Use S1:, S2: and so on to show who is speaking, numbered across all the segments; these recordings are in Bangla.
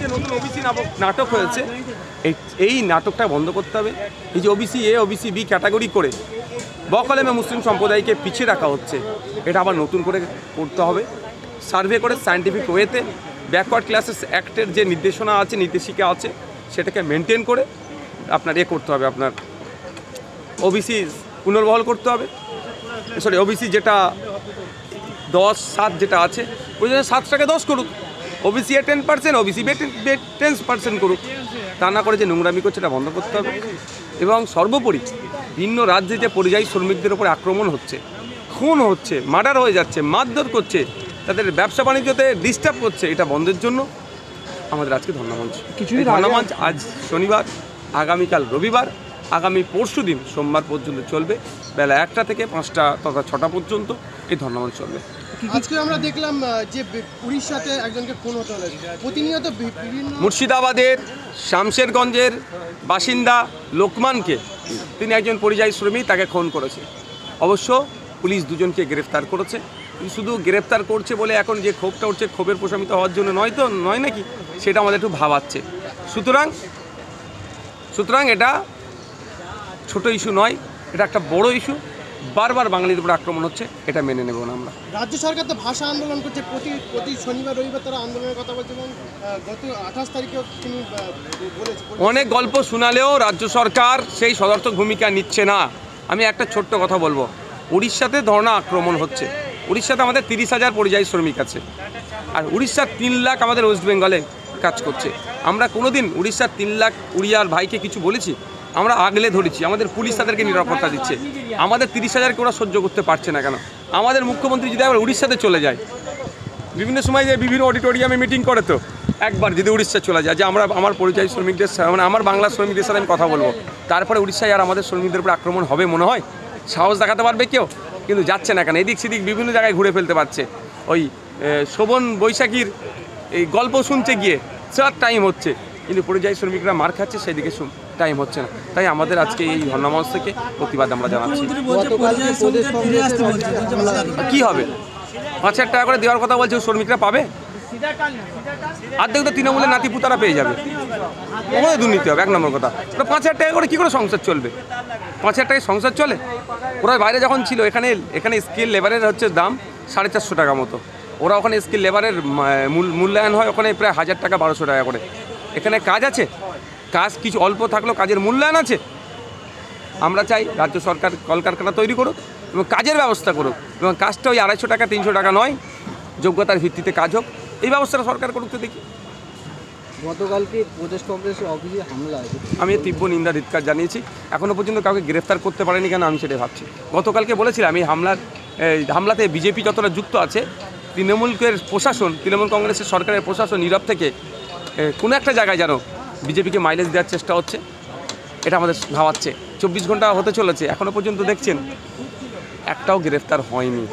S1: যে নতুন ওবিসি নাটক হয়েছে, এই নাটকটা বন্ধ করতে হবে। এই যে OBC A OBC B category করে বকলমে মুসলিম সম্প্রদায়কে পিছিয়ে রাখা হচ্ছে, এটা আবার নতুন করে করতে হবে। সার্ভে করে সায়েন্টিফিক ওয়েতে ব্যাকওয়ার্ড ক্লাসেস অ্যাক্টের যে নির্দেশনা আছে, নির্দেশিকা আছে, সেটাকে মেনটেন করে আপনার করতে হবে, আপনার ওবিসি পুনর্বহাল করতে হবে। সরি, ওবিসি যেটা 10-7 যেটা আছে, ওই জন্য 7টাকে 10 করুক। ওবিসি এ 10%, ওবিসি বে 10% করুক। তা না করে যে নোংরামি করছে, এটা বন্ধ করতে হবে। এবং সর্বোপরি ভিন্ন রাজ্যে যে পরিযায়ী শ্রমিকদের উপর আক্রমণ হচ্ছে, খুন হচ্ছে, মার্ডার হয়ে যাচ্ছে, মারধর করছে, তাদের ব্যবসা বাণিজ্যতে ডিস্টার্ব করছে, এটা বন্ধের জন্য আমাদের আজকে ধর্ণামঞ্চ। ধর্ণামঞ্চ আজ শনিবার, আগামীকাল রবিবার, আগামী পরশু দিন সোমবার পর্যন্ত চলবে। বেলা 1টা থেকে 5টা তথা 6টা পর্যন্ত এই ধর্ণামঞ্চ চলবে।
S2: আজকে আমরা দেখলাম যে উড়িষ্যাতে একজনকে খুন হতে হলো। প্রতিনিয়ত বিভিন্ন
S1: মুর্শিদাবাদের শামশেরগঞ্জের বাসিন্দা লোকমানকে, তিনি একজন পরিযায়ী শ্রমিক, তাকে খুন করেছে। অবশ্য পুলিশ দুজনকে গ্রেফতার করেছে। শুধু গ্রেফতার করছে বলে এখন যে ক্ষোভটা উঠছে, ক্ষোভের প্রশমিত হওয়ার জন্য নয় নাকি, সেটা আমাদের একটু ভাবাচ্ছে। সুতরাং এটা ছোট ইস্যু নয়, এটা একটা বড় ইস্যু। বারবার বাঙালির উপর আক্রমণ হচ্ছে, এটা মেনে নেব না আমরা।
S2: রাজ্য সরকার তো ভাষা আন্দোলন করছে, প্রতি শনিবার রবিবার তারা আন্দোলনের কথা বলছে এবং গত 28 তারিখেও তিনি বলেছে।
S1: অনেক গল্প শোনালেও রাজ্য সরকার সেই সদর্থক ভূমিকা নিচ্ছে না। আমি একটা ছোট্ট কথা বলবো, উড়িষ্যাতে ধর্ণা আক্রমণ হচ্ছে। উড়িষ্যাতে আমাদের 30,000 পরিযায়ী শ্রমিক আছে, আর উড়িষ্যার 3 লাখ আমাদের ওয়েস্ট বেঙ্গলে কাজ করছে। আমরা কোনোদিন উড়িষ্যার 3 লাখ উড়িয়ার ভাইকে কিছু বলেছি? আমরা আগলে ধরেছি, আমাদের পুলিশ তাদেরকে নিরাপত্তা দিচ্ছে। আমাদের 30,000কে ওরা সহ্য করতে পারছে না কেন? আমাদের মুখ্যমন্ত্রী যদি আবার উড়িষ্যাতে চলে যায়, বিভিন্ন সময় যে বিভিন্ন অডিটোরিয়ামে মিটিং করে, তো একবার যদি উড়িষ্যা চলে যায় যে আমার পরিযায়ী শ্রমিকদের মানে আমার বাংলা শ্রমিকদের সাথে আমি কথা বলবো, তারপরে উড়িষ্যায় আর আমাদের শ্রমিকদের উপর আক্রমণ হবে মনে হয়? সাহস দেখাতে পারবে কেউ? কিন্তু যাচ্ছে না কেন? এদিক সেদিক বিভিন্ন জায়গায় ঘুরে ফেলতে পারছে। ওই শোভন বৈশাখীর এই গল্প শুনতে গিয়ে চার টাইম হচ্ছে, কিন্তু পরিযায়ী শ্রমিকরা মার খাচ্ছে, সেই দিকে টাইম হচ্ছে না। তাই আমাদের আজকে এই ধর্ণামঞ্চ থেকে প্রতিবাদ আমরা জানাচ্ছি। কি হবে? 5,000 টাকা করে দেওয়ার কথা বলছে, শ্রমিকরা পাবে? অর্ধেক তো তৃণমূলের নাতিপুতারা পেয়ে যাবে। ওখানে দুর্নীতি হবে, 1 নম্বর কথা। 5,000 টাকা করে কী করে সংসার চলবে? 5,000 টাকায় সংসার চলে? ওরা বাইরে যখন ছিল, এখানে স্কিল লেবারের হচ্ছে দাম 450 টাকা মতো। ওরা ওখানে স্কিল লেবারের মূল্যায়ন হয় ওখানে প্রায় 1,000 টাকা 1,200 টাকা করে। এখানে কাজ আছে, কাজ কিছু অল্প থাকলেও কাজের মূল্যায়ন আছে। আমরা চাই রাজ্য সরকার কলকারখানা তৈরি করুক এবং কাজের ব্যবস্থা করুক, এবং কাজটা ওই 250 টাকা 300 টাকা নয়, যোগ্যতার ভিত্তিতে কাজ হোক, এই ব্যবস্থাটা সরকার করুক। তো দেখি,
S3: গতকালকে প্রদেশ কংগ্রেসের অফিসে হামলা,
S1: আমি তীব্র নিন্দা ধিক্কার জানিয়েছি। এখনও পর্যন্ত কাউকে গ্রেফতার করতে পারেনি কেন, আমি সেটাই ভাবছি। গতকালকে বলেছিলাম এই হামলাতে বিজেপি যতটা যুক্ত আছে, তৃণমূলের প্রশাসন, তৃণমূল কংগ্রেসের সরকারের প্রশাসন নীরব থেকে কোনো একটা জায়গায় যেন বিজেপিকে মাইলেজ দেওয়ার চেষ্টা হচ্ছে, এটা আমাদের ভাবাচ্ছে। 24 ঘন্টা হতে চলেছে, এখনও পর্যন্ত দেখছেন একটাও গ্রেফতার হয়নি।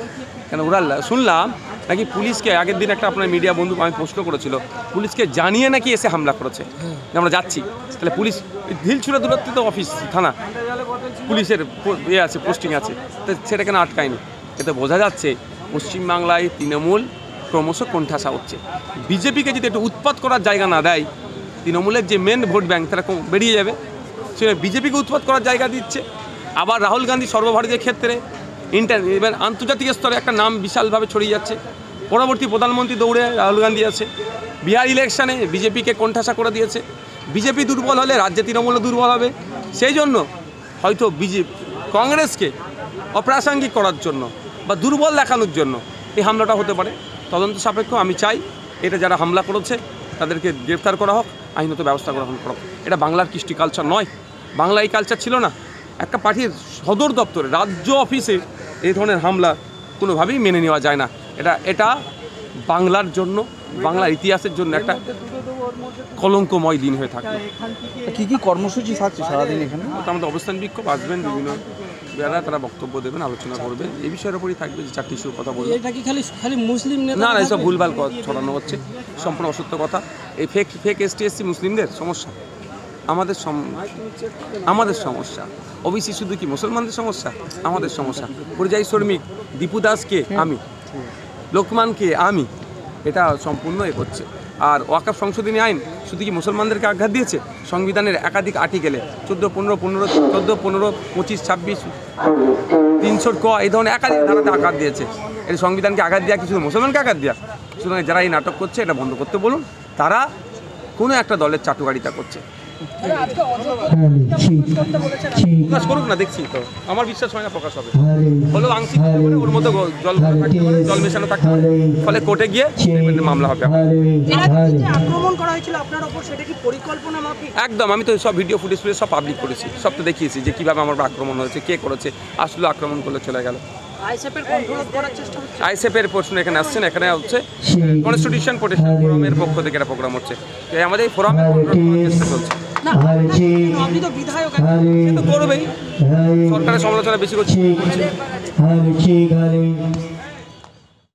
S1: কেন ওরা শুনলাম নাকি পুলিশকে আগের দিন একটা আপনার মিডিয়া বন্ধু আমি প্রশ্ন করেছিল, পুলিশকে জানিয়ে নাকি এসে হামলা করেছে। আমরা যাচ্ছি, তাহলে পুলিশ ঢিলছুড়া দূরত্বে অফিস থানা পুলিশের আছে, পোস্টিং আছে, তো সেটা কেন আটকায়নি? এতে বোঝা যাচ্ছে পশ্চিমবাংলায় তৃণমূল ক্রমশ কোণঠাসা হচ্ছে। বিজেপিকে যদি একটু উৎপাত করার জায়গা না দেয়, তৃণমূলের যে মেন ভোট ব্যাংক তারা বেরিয়ে যাবে। সে বিজেপিকে উৎপাত করার জায়গা দিচ্ছে। আবার রাহুল গান্ধী সর্বভারতীয় ক্ষেত্রে এবার আন্তর্জাতিক স্তরে একটা নাম বিশালভাবে ছড়িয়ে যাচ্ছে। পরবর্তী প্রধানমন্ত্রী দৌড়ে রাহুল গান্ধী আছে। বিহার ইলেকশনে বিজেপিকে কোণঠাসা করে দিয়েছে। বিজেপি দুর্বল হলে রাজ্যে তৃণমূলও দুর্বল হবে। সেই জন্য হয়তো কংগ্রেসকে অপ্রাসঙ্গিক করার জন্য বা দুর্বল দেখানোর জন্য এই হামলাটা হতে পারে। তদন্ত সাপেক্ষ আমি চাই এটা যারা হামলা করেছে তাদেরকে গ্রেফতার করা হোক, আইনত ব্যবস্থা গ্রহণ করা হোক। এটা বাংলার কৃষ্টি কালচার নয়, বাংলা এই কালচার ছিল না। একটা পার্টির সদর দপ্তরে, রাজ্য অফিসে এই ধরনের হামলা কোনোভাবেই মেনে নেওয়া যায় না। এটা বাংলার জন্য, বাংলার ইতিহাসের জন্য একটা কলঙ্কময় দিন হয়ে থাকবে।
S3: কী কর্মসূচি থাকছে সারাদিন এখানে?
S1: আমাদের অবস্থান বিক্ষোভ, আসবেন বিভিন্ন যারা, তারা বক্তব্য দেবেন, আলোচনা করবেন। এই বিষয়ের উপরই থাকবে যে 4টি ইস্যুর কথা বলবেন।
S4: এটা কি খালি মুসলিম নেতা?
S1: না, এসব ভুলভাল ছড়ানো হচ্ছে, সম্পূর্ণ অসত্য কথা। এই ফেক ST/SC মুসলিমদের সমস্যা, আমাদের সমস্যা। ওবিসি শুধু কি মুসলমানদের সমস্যা? আমাদের সমস্যা। পরিযায়ী শ্রমিক দীপু দাসকে আমি, লোকমানকে আমি, এটা সম্পূর্ণ করছে। আর ওয়াকফ সংশোধনী আইন শুধু কি মুসলমানদেরকে আঘাত দিয়েছে? সংবিধানের একাধিক আর্টিকেলে 14, 15, 14, 15, 25, 26, 300 ক এই ধরনের একাধিক ধারাতে আঘাত দিয়েছে। এই সংবিধানকে আঘাত দেওয়া কি শুধু মুসলমানকে আঘাত দেওয়া? সুতরাং যারা এই নাটক করছে এটা বন্ধ করতে বলুন। তারা কোনো একটা দলের চাটুকারিতা করছে। প্রকাশ করুক না, দেখছি তো, আমার বিশ্বাস হয় না প্রকাশ হবে। হলেও আংশিক করে ওর মধ্যে জল থাকতে পারে, জল মেশানো থাকতে পারে, ফলে কোর্টে গিয়ে মামলা হবে।
S4: আক্রমণ করা হয়েছিল আপনার ওপর, সেটা কি পরিকল্পনা মাফিক?
S1: একদম, আমি তো সব ভিডিও ফুটেজ সব পাবলিক করেছি, সব তো দেখিয়েছি যে কীভাবে আমার উপর আক্রমণ হয়েছে, কে করেছে, আসলে আক্রমণ করলে চলে গেল।
S4: আইএসএফের কন্ট্রোল করার চেষ্টা হচ্ছে।
S1: আইএসএফের প্রশ্ন এখানে আসছেন, এখানে হচ্ছে কনস্টিটিউশন প্রোটেকশন ফোরামের পক্ষ থেকে একটা প্রোগ্রাম হচ্ছে। তো আমাদের এই ফোরামে কন্ট্রোল করার চেষ্টা চলছে।
S4: না, আপনি তো বিধায়ক,
S1: সে তো করবেই, সরকারের সমালোচনা বেশি করছে।